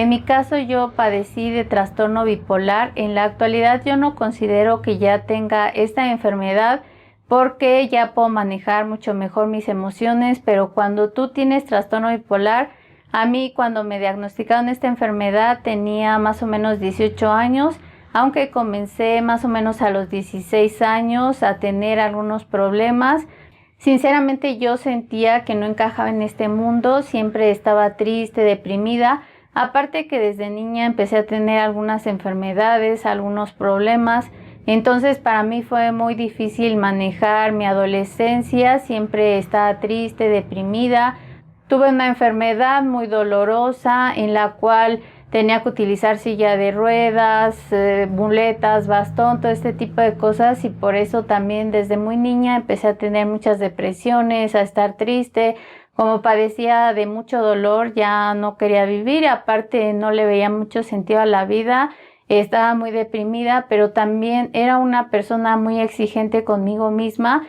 En mi caso yo padecí de trastorno bipolar. En la actualidad yo no considero que ya tenga esta enfermedad porque ya puedo manejar mucho mejor mis emociones, pero cuando tú tienes trastorno bipolar, a mí cuando me diagnosticaron esta enfermedad tenía más o menos 18 años, aunque comencé más o menos a los 16 años a tener algunos problemas. Sinceramente yo sentía que no encajaba en este mundo, siempre estaba triste, deprimida. Aparte que desde niña empecé a tener algunas enfermedades, algunos problemas, entonces para mí fue muy difícil manejar mi adolescencia, siempre estaba triste, deprimida. Tuve una enfermedad muy dolorosa en la cual tenía que utilizar silla de ruedas, muletas, bastón, todo este tipo de cosas, y por eso también desde muy niña empecé a tener muchas depresiones, a estar triste. Como padecía de mucho dolor, ya no quería vivir, aparte no le veía mucho sentido a la vida, estaba muy deprimida, pero también era una persona muy exigente conmigo misma.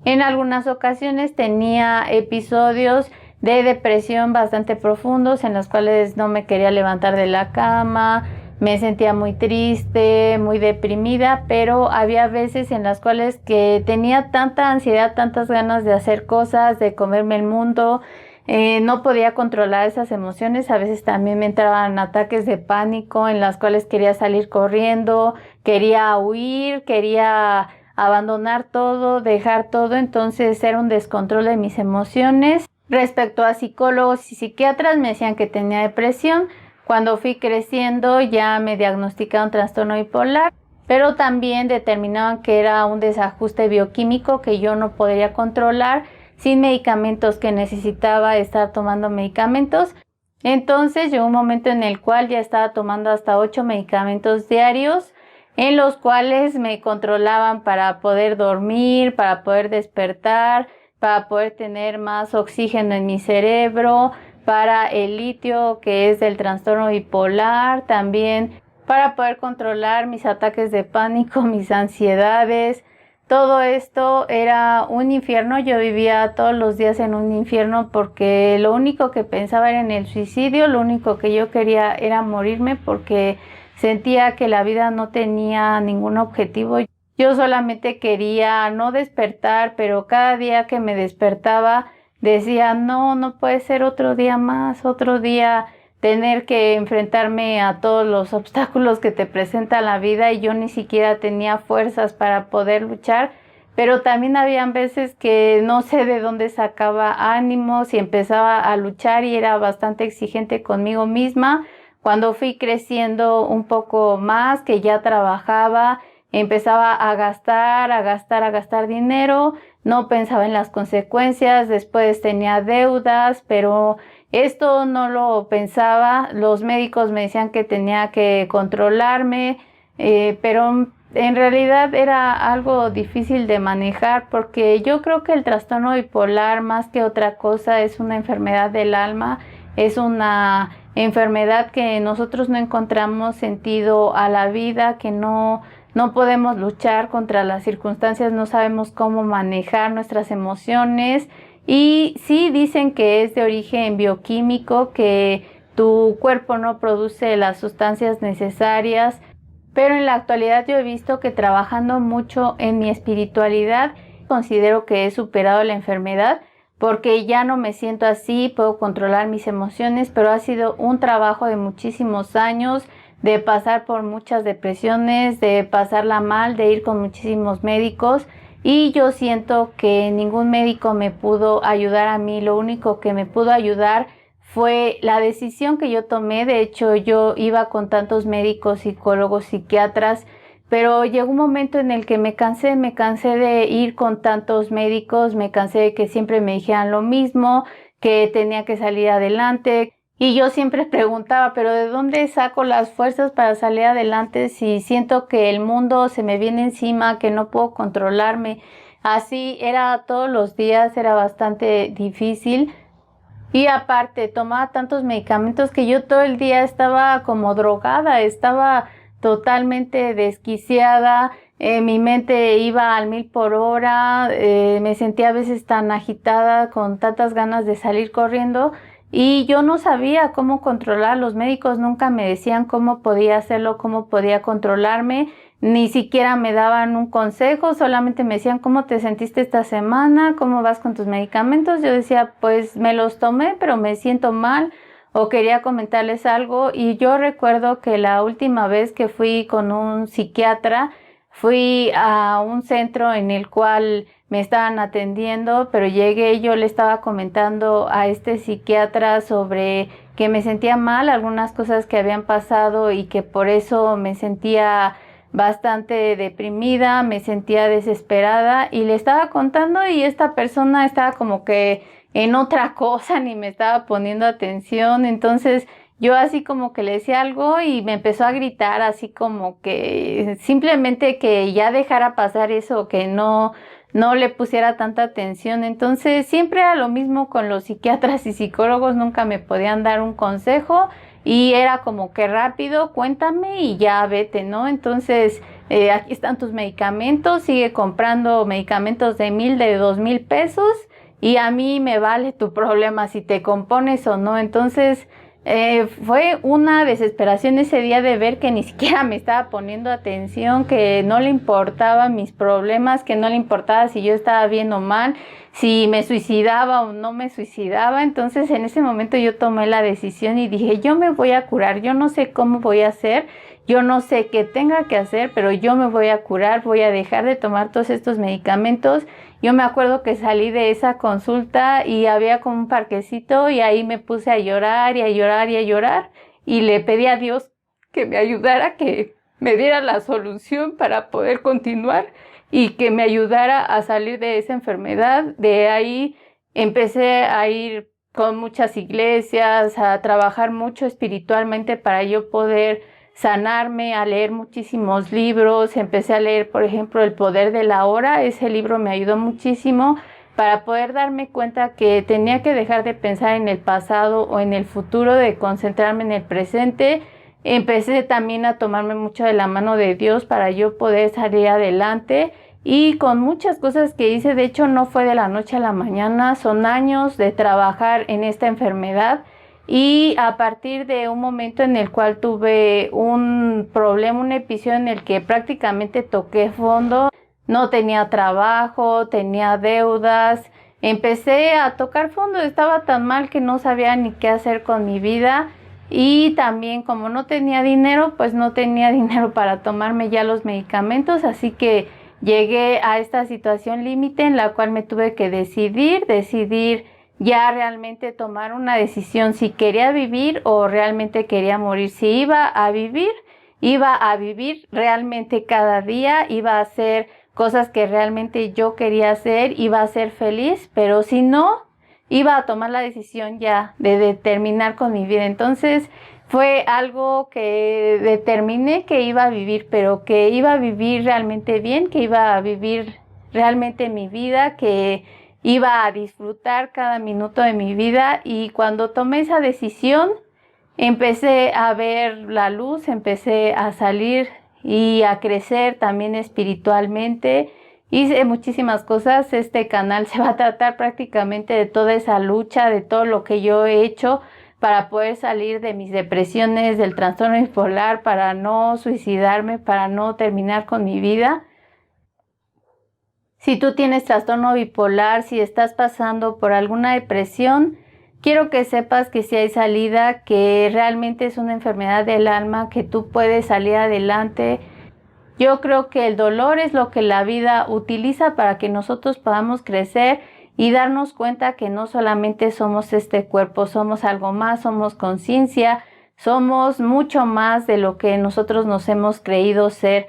En algunas ocasiones tenía episodios de depresión bastante profundos en los cuales no me quería levantar de la cama, me sentía muy triste, muy deprimida, pero había veces en las cuales que tenía tanta ansiedad, tantas ganas de hacer cosas, de comerme el mundo, no podía controlar esas emociones. A veces también me entraban ataques de pánico en las cuales quería salir corriendo, quería huir, quería abandonar todo, dejar todo. Entonces era un descontrol de mis emociones. Respecto a psicólogos y psiquiatras me decían que tenía depresión. Cuando fui creciendo ya me diagnosticaron trastorno bipolar, pero también determinaban que era un desajuste bioquímico que yo no podría controlar sin medicamentos, que necesitaba estar tomando medicamentos. Entonces llegó un momento en el cual ya estaba tomando hasta 8 medicamentos diarios, en los cuales me controlaban para poder dormir, para poder despertar, para poder tener más oxígeno en mi cerebro, para el litio que es del trastorno bipolar, también para poder controlar mis ataques de pánico, mis ansiedades. Todo esto era un infierno. Yo vivía todos los días en un infierno porque lo único que pensaba era en el suicidio, lo único que yo quería era morirme porque sentía que la vida no tenía ningún objetivo. Yo solamente quería no despertar, pero cada día que me despertaba decía, no, no puede ser otro día más, otro día tener que enfrentarme a todos los obstáculos que te presenta la vida, y yo ni siquiera tenía fuerzas para poder luchar. Pero también habían veces que no sé de dónde sacaba ánimos y empezaba a luchar y era bastante exigente conmigo misma. Cuando fui creciendo un poco más, que ya trabajaba, empezaba a gastar, a gastar, a gastar dinero, no pensaba en las consecuencias. Después tenía deudas, pero esto no lo pensaba. Los médicos me decían que tenía que controlarme, pero en realidad era algo difícil de manejar porque yo creo que el trastorno bipolar, más que otra cosa, es una enfermedad del alma, es una enfermedad que nosotros no encontramos sentido a la vida, que no podemos luchar contra las circunstancias, no sabemos cómo manejar nuestras emociones. Y sí dicen que es de origen bioquímico, que tu cuerpo no produce las sustancias necesarias, pero en la actualidad yo he visto que trabajando mucho en mi espiritualidad, considero que he superado la enfermedad porque ya no me siento así, puedo controlar mis emociones, pero ha sido un trabajo de muchísimos años, de pasar por muchas depresiones, de pasarla mal, de ir con muchísimos médicos. Y yo siento que ningún médico me pudo ayudar a mí. Lo único que me pudo ayudar fue la decisión que yo tomé. De hecho, yo iba con tantos médicos, psicólogos, psiquiatras, pero llegó un momento en el que me cansé de ir con tantos médicos, me cansé de que siempre me dijeran lo mismo, que tenía que salir adelante. Y yo siempre preguntaba, pero ¿de dónde saco las fuerzas para salir adelante si siento que el mundo se me viene encima, que no puedo controlarme? Así era todos los días, era bastante difícil. Y aparte, tomaba tantos medicamentos que yo todo el día estaba como drogada, estaba totalmente desquiciada, mi mente iba al 1000 por hora, me sentía a veces tan agitada, con tantas ganas de salir corriendo. y yo no sabía cómo controlar. Los médicos nunca me decían cómo podía hacerlo, cómo podía controlarme, ni siquiera me daban un consejo, solamente me decían cómo te sentiste esta semana, cómo vas con tus medicamentos. Yo decía, pues me los tomé, pero me siento mal, o quería comentarles algo. Y yo recuerdo que la última vez que fui con un psiquiatra, fui a un centro en el cual me estaban atendiendo, pero llegué, yo le estaba comentando a este psiquiatra sobre que me sentía mal, algunas cosas que habían pasado y que por eso me sentía bastante deprimida, me sentía desesperada, y le estaba contando, y esta persona estaba como que en otra cosa, ni me estaba poniendo atención. Entonces yo así como que le decía algo y me empezó a gritar, así como que simplemente que ya dejara pasar eso, que no le pusiera tanta atención. Entonces siempre era lo mismo con los psiquiatras y psicólogos, nunca me podían dar un consejo, y era como que rápido, cuéntame y ya vete, ¿no? Entonces aquí están tus medicamentos, sigue comprando medicamentos de 1,000, de 2,000 pesos, y a mí me vale tu problema si te compones o no. Entonces fue una desesperación ese día de ver que ni siquiera me estaba poniendo atención, que no le importaban mis problemas, que no le importaba si yo estaba bien o mal, si me suicidaba o no me suicidaba. Entonces en ese momento yo tomé la decisión y dije, yo me voy a curar, yo no sé cómo voy a hacer, yo no sé qué tenga que hacer, pero yo me voy a curar, voy a dejar de tomar todos estos medicamentos. Yo me acuerdo que salí de esa consulta y había como un parquecito, y ahí me puse a llorar y a llorar y a llorar, y le pedí a Dios que me ayudara, que me diera la solución para poder continuar y que me ayudara a salir de esa enfermedad. De ahí empecé a ir con muchas iglesias, a trabajar mucho espiritualmente para yo poder sanarme, a leer muchísimos libros. Empecé a leer, por ejemplo, El poder de la hora. Ese libro me ayudó muchísimo para poder darme cuenta que tenía que dejar de pensar en el pasado o en el futuro, de concentrarme en el presente. Empecé también a tomarme mucho de la mano de Dios para yo poder salir adelante, y con muchas cosas que hice. De hecho, no fue de la noche a la mañana, son años de trabajar en esta enfermedad. Y a partir de un momento en el cual tuve un problema, un episodio en el que prácticamente toqué fondo, no tenía trabajo, tenía deudas, empecé a tocar fondo, estaba tan mal que no sabía ni qué hacer con mi vida. Y también, como no tenía dinero, pues no tenía dinero para tomarme ya los medicamentos, así que llegué a esta situación límite en la cual me tuve que decidir ya realmente tomar una decisión, si quería vivir o realmente quería morir. Si iba a vivir realmente cada día, iba a hacer cosas que realmente yo quería hacer, iba a ser feliz, pero si no, iba a tomar la decisión ya de terminar con mi vida. Entonces fue algo que determiné que iba a vivir, pero que iba a vivir realmente bien, que iba a vivir realmente mi vida, que iba a disfrutar cada minuto de mi vida. Y cuando tomé esa decisión, empecé a ver la luz, empecé a salir y a crecer también espiritualmente. Hice muchísimas cosas. Este canal se va a tratar prácticamente de toda esa lucha, de todo lo que yo he hecho para poder salir de mis depresiones, del trastorno bipolar, para no suicidarme, para no terminar con mi vida. Si tú tienes trastorno bipolar, si estás pasando por alguna depresión, quiero que sepas que sí hay salida, que realmente es una enfermedad del alma, que tú puedes salir adelante. Yo creo que el dolor es lo que la vida utiliza para que nosotros podamos crecer y darnos cuenta que no solamente somos este cuerpo, somos algo más, somos conciencia, somos mucho más de lo que nosotros nos hemos creído ser.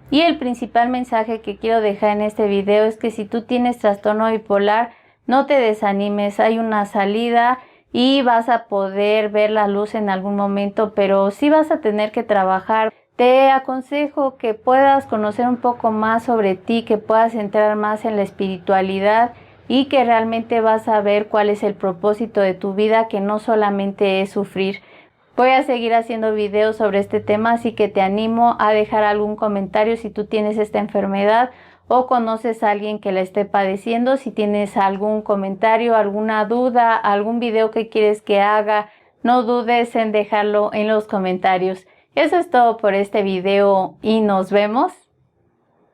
Y el principal mensaje que quiero dejar en este video es que si tú tienes trastorno bipolar, no te desanimes, hay una salida y vas a poder ver la luz en algún momento, pero sí vas a tener que trabajar. Te aconsejo que puedas conocer un poco más sobre ti, que puedas entrar más en la espiritualidad y que realmente vas a ver cuál es el propósito de tu vida, que no solamente es sufrir. Voy a seguir haciendo videos sobre este tema, así que te animo a dejar algún comentario si tú tienes esta enfermedad o conoces a alguien que la esté padeciendo. Si tienes algún comentario, alguna duda, algún video que quieres que haga, no dudes en dejarlo en los comentarios. Eso es todo por este video y nos vemos.